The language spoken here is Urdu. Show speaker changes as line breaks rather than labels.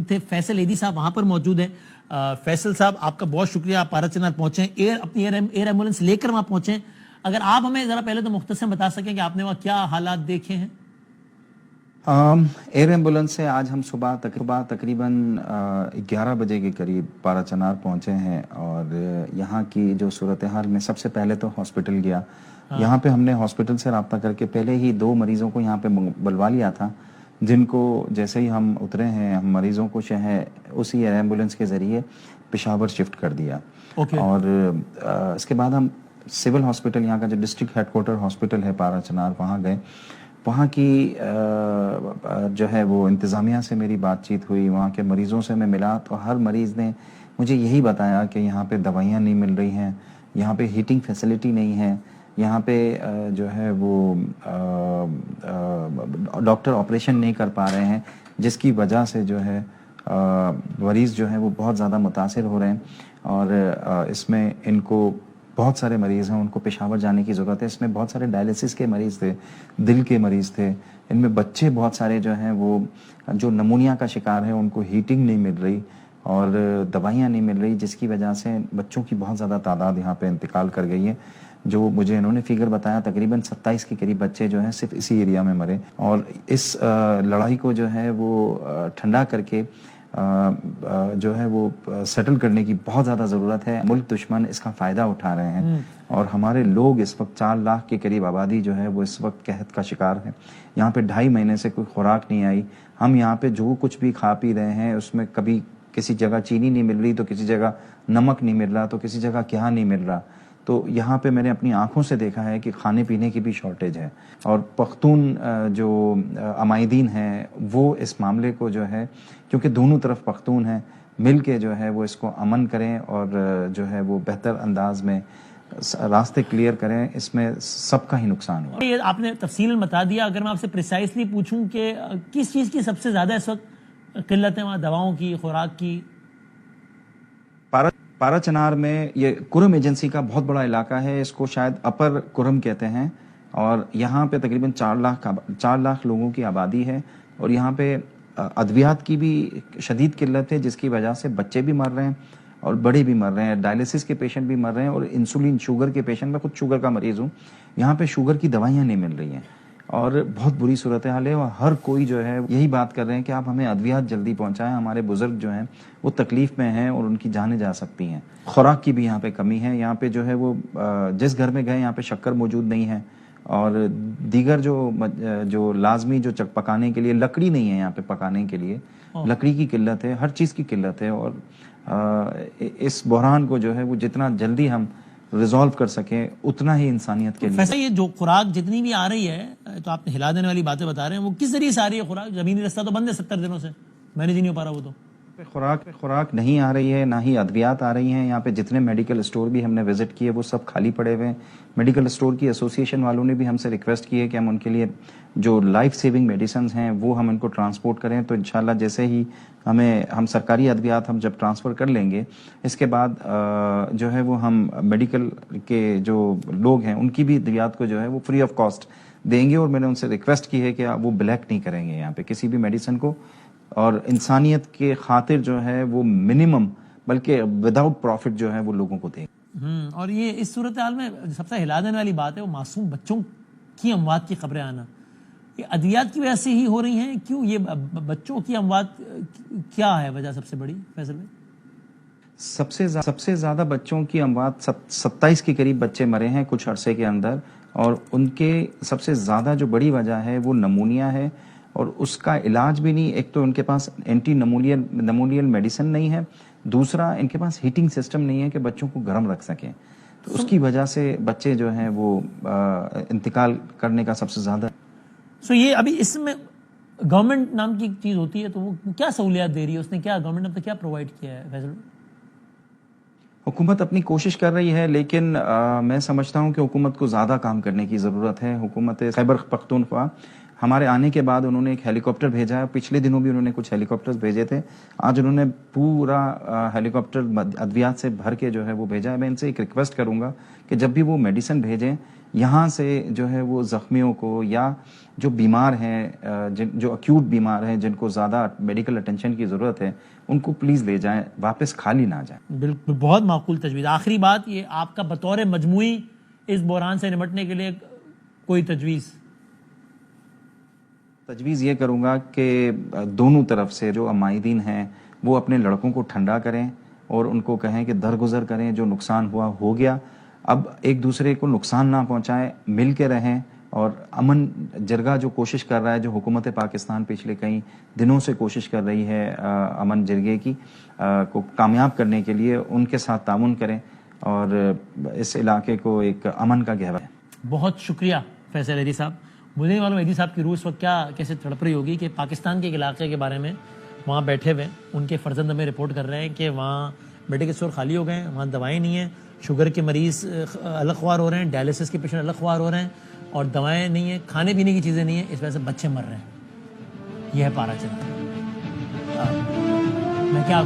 تھے فیصل ایدی صاحب وہاں پر موجود ہیں. فیصل صاحب آپ کا بہت شکریہ, آپ پارا چنار پہنچے, اپنی ایئر ایمبولینس لے کر وہاں پہنچے. اگر آپ ہمیں ذرا پہلے تو مختصر بتا سکیں کہ آپ نے وہاں کیا حالات دیکھے ہیں.
ایئر ایمبولینس سے آج ہم صبح تقریباً 11 بجے کے قریب پارا چنار پہنچے ہیں, اور یہاں کی جو صورتحال میں سب سے پہلے تو ہاسپٹل گیا. یہاں پہ ہم نے ہاسپٹل سے رابطہ کر کے پہلے ہی 2 مریضوں کو یہاں پہ بلوا لیا تھا, جن کو جیسے ہی ہم اترے ہیں ہم مریضوں کو اسی ایئر ایمبولینس کے ذریعے پشاور شفٹ کر دیا. اور اس کے بعد ہم سول ہاسپٹل, یہاں کا جو ڈسٹرکٹ ہیڈ کوارٹر ہاسپٹل ہے پارا چنار, وہاں گئے. وہاں کی جو ہے وہ انتظامیہ سے میری بات چیت ہوئی, وہاں کے مریضوں سے میں ملا, تو ہر مریض نے مجھے یہی بتایا کہ یہاں پہ دوائیاں نہیں مل رہی ہیں, یہاں پہ ہیٹنگ فیسلٹی نہیں ہے, یہاں پہ جو ہے وہ ڈاکٹر آپریشن نہیں کر پا رہے ہیں, جس کی وجہ سے جو ہے مریض جو ہے وہ بہت زیادہ متاثر ہو رہے ہیں. اور اس میں ان کو بہت سارے مریض ہیں, ان کو پشاور جانے کی ضرورت ہے. اس میں بہت سارے ڈائلیسس کے مریض تھے, دل کے مریض تھے, ان میں بچے بہت سارے جو ہیں وہ جو نمونیا کا شکار ہے, ان کو ہیٹنگ نہیں مل رہی اور دوائیاں نہیں مل رہی, جس کی وجہ سے بچوں کی بہت زیادہ تعداد یہاں پہ انتقال کر گئی ہے. جو مجھے انہوں نے فگر بتایا تقریباً 27 کے قریب بچے جو ہیں صرف اسی ایریا میں مرے. اور اس لڑائی کو جو ہے وہ ٹھنڈا کر کے جو ہے وہ سیٹل کرنے کی بہت زیادہ ضرورت ہے. ملک دشمن اس کا فائدہ اٹھا رہے ہیں, اور ہمارے لوگ اس وقت 4 لاکھ کے قریب آبادی جو ہے وہ اس وقت قحط کا شکار ہے. یہاں پہ 2.5 مہینے سے کوئی خوراک نہیں آئی. ہم یہاں پہ جو کچھ بھی کھا پی رہے ہیں اس میں کبھی کسی جگہ چینی نہیں مل رہی, تو کسی جگہ نمک نہیں مل رہا, تو کسی جگہ کیا نہیں مل رہا. تو یہاں پہ میں نے اپنی آنکھوں سے دیکھا ہے کہ کھانے پینے کی بھی شارٹیج ہے. اور پختون جو عمائدین ہیں وہ اس معاملے کو جو ہے, کیونکہ دونوں طرف پختون ہیں, مل کے جو ہے وہ اس کو امن کریں اور جو ہے وہ بہتر انداز میں راستے کلیئر کریں. اس میں سب کا ہی نقصان ہوا.
یہ آپ نے تفصیل بتا دیا. اگر میں آپ سے پریسائسلی پوچھوں کہ کس چیز کی سب سے زیادہ اس وقت قلت ہے وہاں, دواؤں کی, خوراک کی؟
پارا چنار میں یہ کرم ایجنسی کا بہت بڑا علاقہ ہے, اس کو شاید اپر کرم کہتے ہیں, اور یہاں پہ تقریباً 4 لاکھ لوگوں کی آبادی ہے. اور یہاں پہ ادویات کی بھی شدید قلت ہے, جس کی وجہ سے بچے بھی مر رہے ہیں اور بڑے بھی مر رہے ہیں, ڈائلیسس کے پیشنٹ بھی مر رہے ہیں, اور انسولین شوگر کے پیشنٹ, میں خود شوگر کا مریض ہوں, یہاں پہ شوگر کی دوائیاں نہیں مل رہی ہیں, اور بہت بری صورتحال ہے. اور ہر کوئی جو ہے یہی بات کر رہے ہیں کہ آپ ہمیں ادویات جلدی پہنچائیں, ہمارے بزرگ جو ہیں وہ تکلیف میں ہیں اور ان کی جانیں جا سکتی ہیں. خوراک کی بھی یہاں پہ کمی ہے. یہاں پہ جو ہے وہ جس گھر میں گئے یہاں پہ شکر موجود نہیں ہے, اور دیگر جو لازمی جو پکانے کے لیے لکڑی نہیں ہے, یہاں پہ پکانے کے لیے لکڑی کی قلت ہے, ہر چیز کی قلت ہے. اور اس بحران کو جو ہے وہ جتنا جلدی ہم ریزالو کر سکیں اتنا ہی انسانیت کے لیے.
ویسے یہ جو خوراک جتنی بھی آ رہی ہے, تو آپ نے ہلا دینے والی باتیں بتا رہے ہیں, وہ کس ذریعے سے آ رہی ہے خوراک؟ زمینی رستہ تو بند ہے 70 دنوں سے, مینیج نہیں ہو پا رہا وہ تو.
خوراک نہیں آ رہی ہے, نہ ہی ادویات آ رہی ہیں. یہاں پہ جتنے میڈیکل اسٹور بھی ہم نے وزٹ کیے وہ سب خالی پڑے ہوئے ہیں. میڈیکل اسٹور کی ایسوسی ایشن والوں نے بھی ہم سے ریکویسٹ کی ہے کہ ہم ان کے لیے جو لائف سیونگ میڈیسنز ہیں وہ ہم ان کو ٹرانسپورٹ کریں. تو انشاءاللہ جیسے ہی ہم سرکاری ادویات ہم جب ٹرانسفر کر لیں گے, اس کے بعد جو ہے وہ ہم میڈیکل کے جو لوگ ہیں ان کی بھی ادویات کو جو ہے وہ فری آف کاسٹ دیں گے. اور میں نے ان سے ریکویسٹ کی ہے کہ وہ بلیک نہیں کریں گے یہاں پہ کسی بھی میڈیسن کو, اور انسانیت کے خاطر جو ہے وہ منیمم بلکہ وداؤٹ پروفٹ جو ہے وہ لوگوں کو دیں.
اور یہ اس صورتحال میں سب سے ہلا دینے والی بات ہے وہ معصوم بچوں کی اموات کی خبریں آنا. یہ ادویات کی وجہ سے ہی ہو رہی ہیں, کیوں یہ بچوں کی اموات کیا ہے وجہ سب سے بڑی فیصل بھائی؟
سب سے زیادہ بچوں کی اموات 27 کے قریب بچے مرے ہیں کچھ عرصے کے اندر, اور ان کے سب سے زیادہ جو بڑی وجہ ہے وہ نمونیا ہے, اور اس کا علاج بھی نہیں. ایک تو ان کے پاس اینٹی نمونیل میڈیسن نہیں ہے, دوسرا ان کے پاس ہیٹنگ سسٹم نہیں ہے کہ بچوں کو گرم رکھ سکیں. تو اس کی وجہ سے بچے جو ہیں وہ انتقال کرنے کا سب سے زیادہ.
یہ ابھی اس میں گورنمنٹ نام کی چیز ہوتی ہے, تو وہ کیا سہولیات دے رہی ہے, اس نے کیا گورنمنٹ نے کیا پرووائڈ کیا ہے فیصل؟
حکومت اپنی کوشش کر رہی ہے, لیکن میں سمجھتا ہوں کہ حکومت کو زیادہ کام کرنے کی ضرورت ہے. حکومت خیبر پختونخوا ہمارے آنے کے بعد انہوں نے ایک ہیلی کاپٹر بھیجا ہے. پچھلے دنوں بھی انہوں نے کچھ ہیلی کاپٹرز بھیجے تھے. آج انہوں نے پورا ہیلی کاپٹر ادویات سے بھر کے جو ہے وہ بھیجا ہے. میں ان سے ایک ریکویسٹ کروں گا کہ جب بھی وہ میڈیسن بھیجیں یہاں سے جو ہے وہ زخمیوں کو یا جو بیمار ہیں جو اکیوٹ بیمار ہیں جن کو زیادہ میڈیکل اٹینشن کی ضرورت ہے ان کو پلیز لے جائیں, واپس خالی نہ جائیں.
بالکل, بہت معقول تجویز. آخری بات, یہ آپ کا بطور مجموعی اس بحران سے نمٹنے کے لیے کوئی تجویز
یہ کروں گا کہ دونوں طرف سے جو مائدین ہیں وہ اپنے لڑکوں کو ٹھنڈا کریں اور ان کو کہیں کہ درگزر کریں, جو نقصان ہوا ہو گیا, اب ایک دوسرے کو نقصان نہ پہنچائیں, مل کے رہیں. اور امن جرگہ جو کوشش کر رہا ہے, جو حکومت پاکستان پچھلے کئی دنوں سے کوشش کر رہی ہے امن جرگے کی کو کامیاب کرنے کے لیے, ان کے ساتھ تعاون کریں اور اس علاقے کو ایک امن کا گہوارہ ہے.
بہت شکریہ فیصل حیدی صاحب. مجھے معلوم حیدی صاحب کی روح اس وقت کیسے تڑپ رہی ہوگی کہ پاکستان کے ایک علاقے کے بارے میں وہاں بیٹھے ہوئے ان کے فرزند ہمیں رپورٹ کر رہے ہیں کہ وہاں بیٹے کے سور خالی ہو گئے ہیں, وہاں دوائیں نہیں ہیں, شوگر کے مریض الگ خوار ہو رہے ہیں, ڈائلسس کے پیشنٹ الگ خوار ہو رہے ہیں, اور دوائیں نہیں ہیں, کھانے پینے کی چیزیں نہیں ہیں, اس وجہ سے بچے مر رہے ہیں. یہ ہے پارا چلا. میں کیا